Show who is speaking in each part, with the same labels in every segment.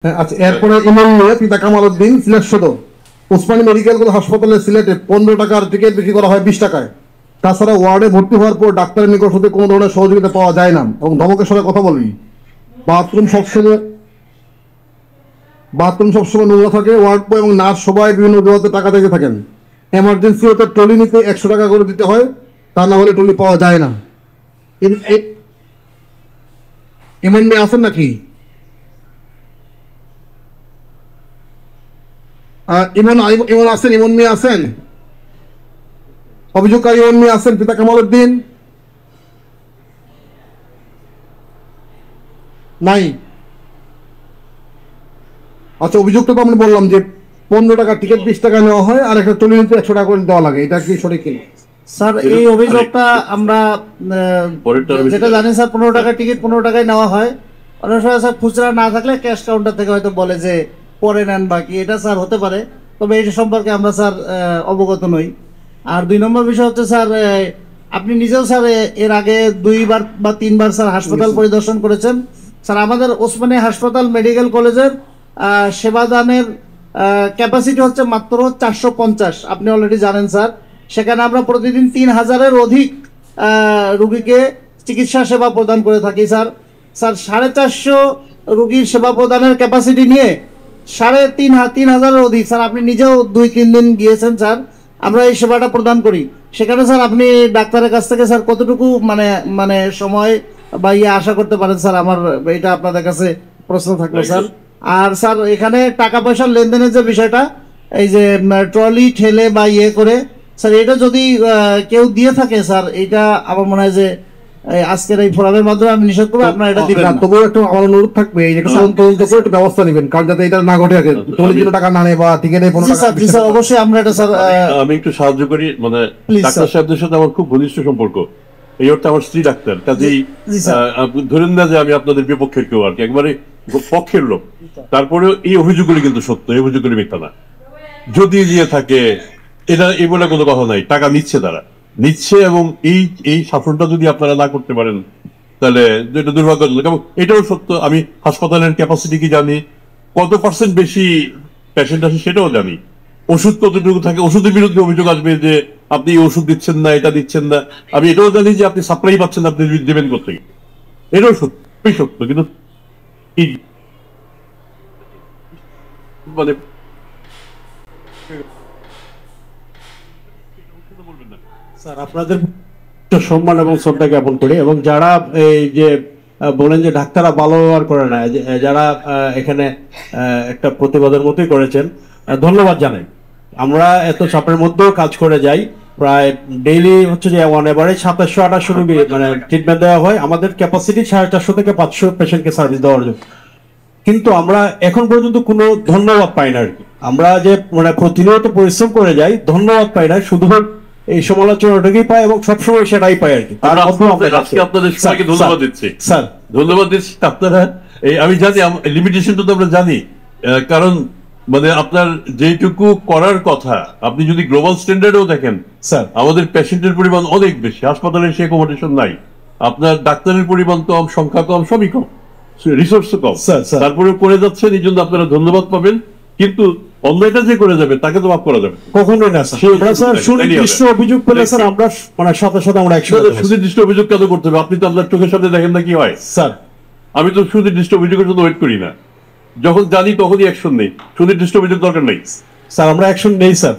Speaker 1: হ্যাঁ, আচ্ছা, এরপরে ইমাম নিয়ে পিতা কামাল উদ্দিন, সিলেট সদর। ওসমানী মেডিকেল কলেজ হাসপাতালে সিলেটে 15 টাকার টিকিট বিক্রি করা হয় 20 টাকায়। তাছাড়া ওয়ার্ডে ভর্তি হওয়ার পর ডাক্তারের নিকট হতে কোনো ধরনের সহযোগিতা পাওয়া যায় না এবং ধমকের সঙ্গে কথা বলবি। বাথরুম সবসময় নোংরা থাকে। ওয়ার্ড বয় এবং নার্স সবাই বিভিন্ন অজুহাতে টাকা দিয়ে থাকেন। এমার্জেন্সি হতে ট্রলি নিতে 100 টাকা করে দিতে হয়, তা না হলে ট্রলি পাওয়া যায় না। ইমন মেয়ে আছেন নাকি? ইমন আছেন? ইমন মেয়ে আছেন? অভিযোগকারী ইমন মেয়ে আছেন? পিতা কামাল উদ্দিন নাই। আচ্ছা, অভিযোগটা তো আমি বললাম যে 15 টাকা টিকিট 20 টাকা নেওয়া হয়, আর একটা ট্রলি নিতে 100 টাকা করে দেওয়া লাগে। এটা কি সঠিক কিনা?
Speaker 2: স্যার, এই অভিযোগটা আমরা যেটা জানি স্যার, 15 টাকা টিকিট 15 টাকায় নেওয়া হয়। অনেক সময় স্যার খুচরা না থাকলে ক্যাশ কাউন্টার থেকে হয়তো বলে যে পরে নেন বাকি, এটা স্যার হতে পারে। তবে এই সম্পর্কে আমরা স্যার অবগত নই। আর 2 নম্বর বিষয় হচ্ছে স্যার, আপনি নিজেও স্যার এর আগে 2 বার বা 3 বার স্যার হাসপাতাল পরিদর্শন করেছেন। স্যার, আমাদের ওসমানী হাসপাতাল মেডিকেল কলেজের সেবাদানের ক্যাপাসিটি হচ্ছে মাত্র 450। আপনি অলরেডি জানেন স্যার। সেখানে আমরা প্রতিদিন 3000-এর অধিক রুগীকে চিকিৎসা সেবা প্রদান করে থাকি স্যার। 450 রুগীর সেবা প্রদানের ক্যাপাসিটি নিয়ে 3,500-এর অধিক স্যার, আপনি নিজেও 2-3 দিন গিয়েছেন স্যার, আমরা এই সেবাটা প্রদান করি। সেখানে স্যার আপনি ডাক্তারের কাছ থেকে স্যার কতটুকু মানে সময় বা আশা করতে পারেন স্যার? আমার এটা আপনাদের কাছে প্রশ্ন থাকলো স্যার। আর স্যার, এখানে টাকা পয়সার লেনদেনের যে বিষয়টা, এই যে ট্রলি ঠেলে বা করে স্যার, এটা যদি কেউ দিয়ে থাকে স্যার, এটা আমার মনে হয় যে আজকের এই ফোরামের মাধ্যমে আমি নিষেধ করবো, আপনারা এটা দিবেন।
Speaker 1: তবুও একটু আমার অনুরোধ থাকবে, এই তদন্ত করে একটু ব্যবস্থা নেবেন, কারণ যাতে এটা না ঘটে আগে ট্রলির টাকা না নেয় বা টিকিটে 15 টাকা।
Speaker 2: অবশ্যই আমরা এটা স্যার,
Speaker 3: আমি একটু সাহায্য করি। মানে ডাক্তার সাহেবদের সাথে আমার খুব ঘনিষ্ঠ সম্পর্ক। এই অর্থে আমার স্ত্রী ডাক্তার, কাজেই ধরেন না যে আমি আপনাদের বিপক্ষের কেউ, আর কি একবারে পক্ষের লোক। তারপরেও এই অভিযোগগুলি কিন্তু সত্য, এই অভিযোগগুলি মিথ্যা না। যদি দিয়ে থাকে, এটা এই বলে কোনো কথা নাই। টাকা নিচ্ছে, তারা নিচ্ছে, এবং এই শাসনটা যদি আপনারা না করতে পারেন তাহলে এটা দুর্ভাগ্যজনক। এবং এটাও সত্য, আমি হাসপাতালের ক্যাপাসিটি কি জানি, কত পার্সেন্ট বেশি পেশেন্ট আছে সেটাও জানি, ওষুধ কতটুকু থাকে, ওষুধের বিরুদ্ধে অভিযোগ আসবে যে আপনি এই ওষুধ দিচ্ছেন না, এটা দিচ্ছেন না। আমি এটাও জানি যে আপনি সাপ্লাই পাচ্ছেন, আপনি দেবেন কোথেকে, এটাও সত্যি সত্য। কিন্তু মানে
Speaker 4: স্যার, আপনাদের সম্মান এবং শ্রদ্ধা জ্ঞাপন করি। এবং যারা এই যে বলেন যে ডাক্তাররা ভালো ব্যবহার করে না, যারা এখানে একটা প্রতিবাদের মতোই করেছেন, ধন্যবাদ জানাই। আমরা এত চাপের মধ্যেও কাজ করে যাই। প্রায় ডেইলি হচ্ছে যে অন এভারেজ 2700-2800 রোগী মানে ট্রিটমেন্ট দেওয়া হয়। আমাদের ক্যাপাসিটি 450 থেকে 500 পেশেন্টকে সার্ভিস দেওয়ার জন্য। কিন্তু আমরা এখন পর্যন্ত কোনো ধন্যবাদ পাই না আর কি। আমরা যে মানে প্রতিনিয়ত পরিশ্রম করে যাই, ধন্যবাদ পাই না, শুধু এই সমালোচনাটাকেই পাই এবং সবসময় সেটাই পাই আর কি।
Speaker 3: আপনাদের সবাইকে ধন্যবাদ দিচ্ছি স্যার, ধন্যবাদ দিচ্ছি। আপনারা আমি জানি লিমিটেশনটা তো আমরা জানি, কারণ মানে আপনার যেটুকু করার কথা, আপনি যদি গ্লোবাল স্ট্যান্ডার্ডেও দেখেন স্যার, আমাদের পেশেন্টের পরিমাণ অনেক বেশি, হাসপাতালে সে অ্যাকোমোডেশন নাই, আপনার ডাক্তারের পরিমাণ কম, সংখ্যা কম, সবই কম, রিসোর্স কম, তারপরে করে যাচ্ছেন, এই জন্য আপনারা ধন্যবাদ পাবেন। কিন্তু অন্যায়টা যে করে যাবে তাকে তো মাফ করা যাবে
Speaker 4: কখনোই না স্যার। সুনির্দিষ্ট অভিযোগ পেলে স্যার আমরা মানে সাথে সাথে আমরা একসাথে।
Speaker 3: সুনির্দিষ্ট অভিযোগ কেন করতে হবে? আপনি তো আপনার চোখের সামনে দেখেন না কি হয়
Speaker 4: স্যার।
Speaker 3: আমি তো সুনির্দিষ্ট অভিযোগের জন্য ওয়েট করি না, যখন জানি তখনই অ্যাকশন নেই। সুনির্দিষ্ট অভিযোগ দরকার নেই
Speaker 4: স্যার, আমরা অ্যাকশন নেই স্যার।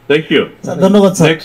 Speaker 3: থ্যাংক ইউ,
Speaker 2: ধন্যবাদ স্যার।